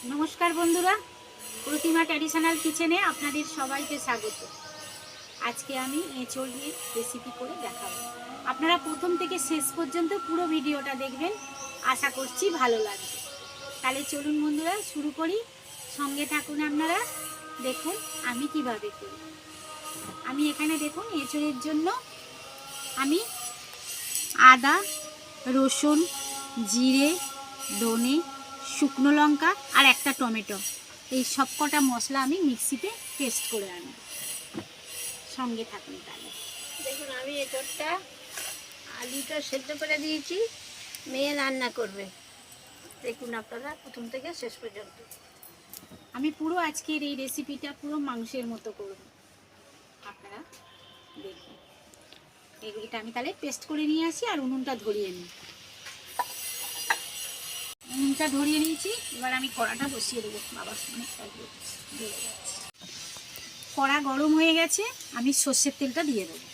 নমস্কার বন্ধুরা, প্রতিমা ট্র্যাডিশনাল কিচেনে আপনাদের সবাইকে স্বাগত। আজকে আমি এঁচোড় দিয়ে রেসিপি করে দেখাবো। আপনারা প্রথম থেকে শেষ পর্যন্ত পুরো ভিডিওটা দেখবেন, আশা করছি ভালো লাগবে। তাহলে চলুন বন্ধুরা শুরু করি, সঙ্গে থাকুন আপনারা, দেখুন আমি কিভাবে করি। আমি এখানে দেখুন এঁচোড়ের জন্য আমি আদা, রসুন, জিরে, ধনে, শুকনো লঙ্কা আর একটা টমেটো, এই সব কটা মশলা আমি মিক্সিতে পেস্ট করে আনব। সঙ্গে থাকুন তাহলে। দেখুন আমি এঁচোড়টা আলুটা সেদ্ধ করে দিয়েছি, মেয়ে রান্না করবে। দেখুন আপনারা প্রথম থেকে শেষ পর্যন্ত। আমি পুরো আজকের এই রেসিপিটা পুরো মাংসের মতো করব, আপনারা দেখুন। এটা আমি তাহলে পেস্ট করে নিয়ে আসি আর উনুনটা ধরিয়ে নিই। উনুনটা ধরিয়ে নিয়েছি, এবার আমি কড়াটা বসিয়ে দেবো। বাবা কড়া গরম হয়ে গেছে, আমি সর্ষের তেলটা দিয়ে দেবো।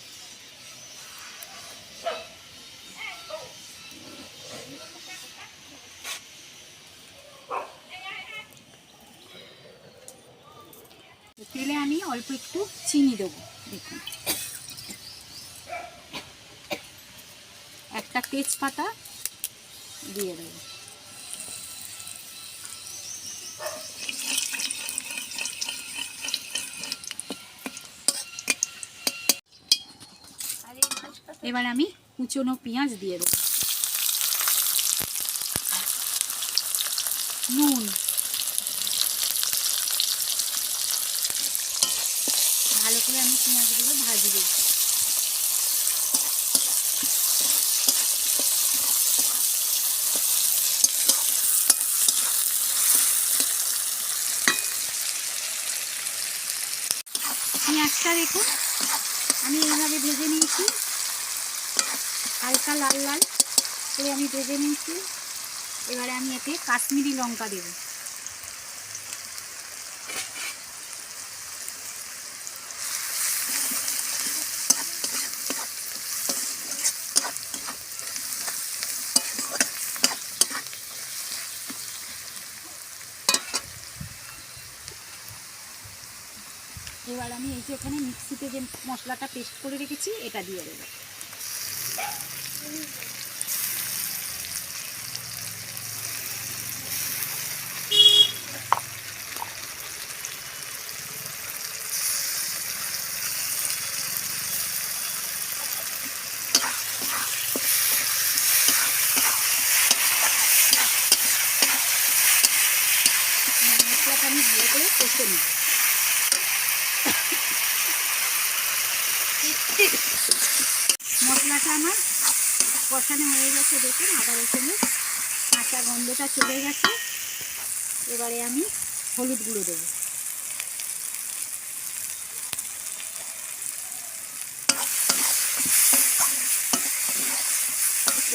তেলে আমি অল্প একটু চিনি দেবো। দেখুন, একটা তেজপাতা দিয়ে দেবো। এবার আমি কুচনো পেঁয়াজ দিয়ে দেবো। নুন, ভালো করে আমি পেঁয়াজগুলো ভাজবো। পেঁয়াজটা দেখুন আমি এইভাবে ভেজে নিয়েছি, হালকা লাল লাল করে আমি ভেজে নিয়েছি। এবারে আমি এতে কাশ্মীরি লঙ্কা দেব। এবার আমি এই যে এখানে মিক্সিতে যে মশলাটা পেস্ট করে রেখেছি এটা দিয়ে দেবো। মশলাটা আমি ভালো করে কষে নিই। মশলাটা আমার কষানো হয়ে গেছে, দেখুন আদা রসুনের কাঁচা গন্ধটা চলে গেছে। এবারে আমি হলুদ গুঁড়ো দেবো।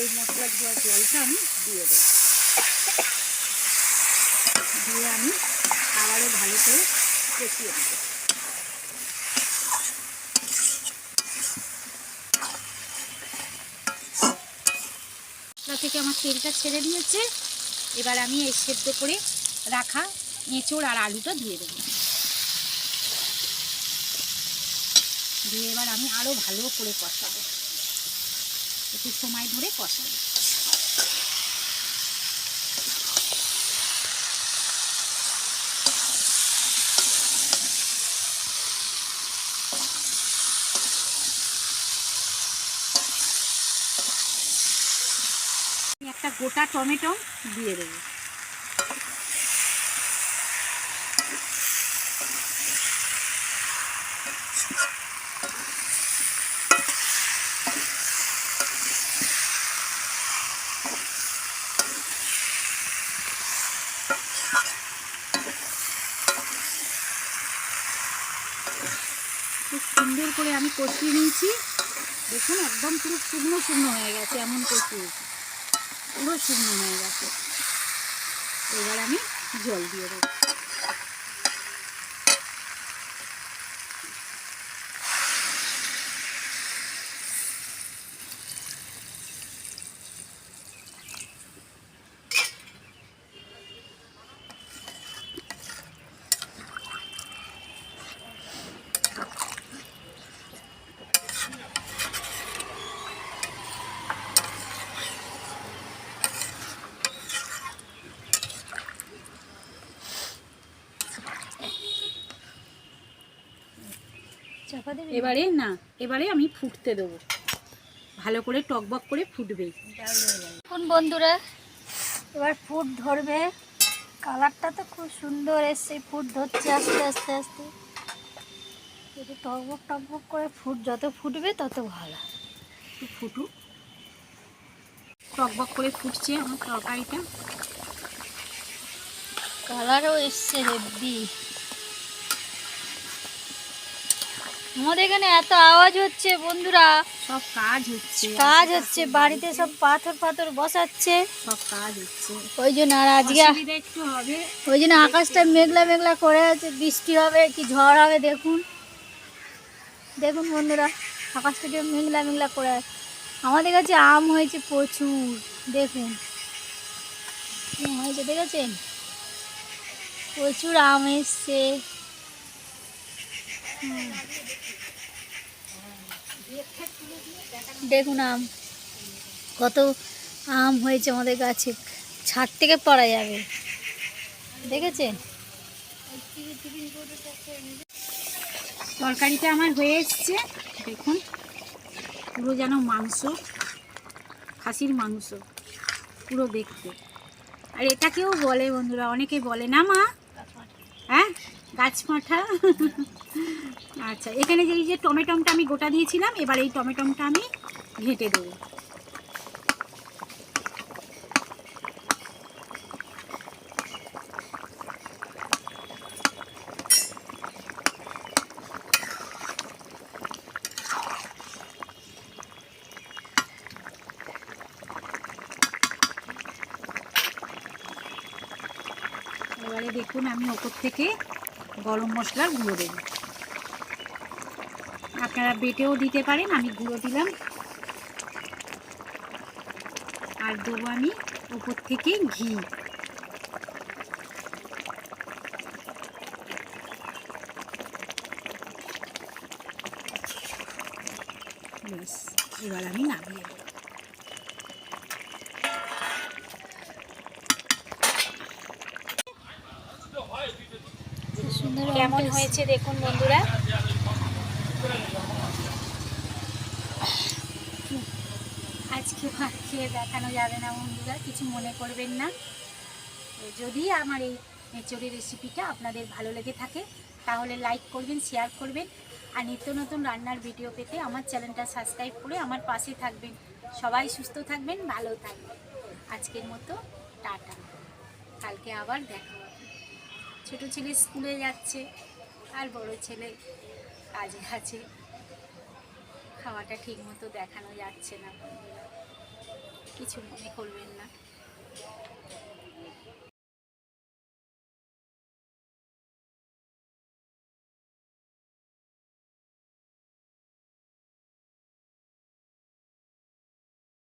এই মশলা ধোয়ার জলটা আমি দিয়ে দেবো। দিয়ে আমি আবারও ভালো করে কষিয়ে দেবো। মশলা থেকে আমার তেলটা ছেড়ে দিয়েছে। এবার আমি এই সেদ্ধ করে রাখা এঁচোড় আর আলুটা দিয়ে দেবো। দিয়ে এবার আমি আরও ভালো করে কষাবো, একটু সময় ধরে কষাবো। একটা গোটা টমেটো দিয়ে দেবো। খুব সুন্দর করে আমি কষিয়ে নিয়েছি। দেখুন একদম পুরো শুকনো শুকনো হয়ে গেছে, এমন কষিয়েছি পুরো শুকনো হয়ে গেছে। এবার আমি জল দিয়ে দেবো। চাপা দেবে? এবারে আমি ফুটতে দেবো, ভালো করে টকবক করে ফুটবে। এখন বন্ধুরা এবার ফুট ধরবে, কালারটা তো খুব সুন্দর এসছে, ফুট ধরছে আস্তে আস্তে আস্তে। যদি টকবক টকবক করে যত ফুটবে তত ভালো। একটু ফুটুক, টকবক করে ফুটছে আমার তরকারিটা। কালারও এসছে হেভি। আমাদের এখানে এত আওয়াজ হচ্ছে বন্ধুরা, সব কাজ হচ্ছে বাড়িতে সব পাথর বসাচ্ছে, সব কাজ হচ্ছে, ওই জন্য। আর আজকে অসুবিধা একটু হবে, ওই জন্য আকাশটা মেঘলা মেঘলা করে আছে, বৃষ্টি হবে কি ঝড় হবে দেখুন। দেখুন বন্ধুরা, আকাশটাকে মেঘলা মেঘলা করে আছে। আমাদের কাছে আম হয়েছে প্রচুর, দেখুন কি হয়েছে দেখেছেন, প্রচুর আম এসছে। দেখুন কত আম হয়েছে আমাদের গাছে, ছাদ থেকে পড়া যাবে, দেখেছেন। তরকারিটা আমার হয়ে এসছে, দেখুন পুরো যেন মাংস, খাসির মাংস পুরো দেখতে। আর এটাকেও বলে বন্ধুরা, অনেকে বলে না মা, হ্যাঁ গাছপাঠা। আচ্ছা, এখানে যে এই যে টমেটোটা আমি গোটা দিয়েছিলাম, এবার এই টমেটোটা আমি ঘেঁটে দেবো। এবারে দেখুন আমি ওপর থেকে গরম মশলার গুঁড়ো দেবো, আপনারা বেটেও দিতে পারেন, আমি গুঁড়ো দিলাম। আর দেবো আমি ওপর থেকে ঘি। ব্যাস, এবার আমি নামিয়ে দেবো। কেমন হয়েছে দেখুন বন্ধুরা। আজকে ভাত খেয়ে দেখানো যাবে না বন্ধুরা, কিছু মনে করবেন না। যদি আমার এই এঁচোড়ের রেসিপিটা আপনাদের ভালো লেগে থাকে তাহলে লাইক করবেন, শেয়ার করবেন, আর নিত্য নতুন রান্নার ভিডিও পেতে আমার চ্যানেলটা সাবস্ক্রাইব করে আমার পাশে থাকবেন। সবাই সুস্থ থাকবেন, ভালো থাকবেন। আজকের মতো টাটা, কালকে আবার দেখা হবে। ছোটো ছেলে স্কুলে যাচ্ছে আর বড় ছেলে কাজে আছে, খাওয়াটা ঠিক মতো দেখানো যাচ্ছে না, কিছু মনে করবেন না।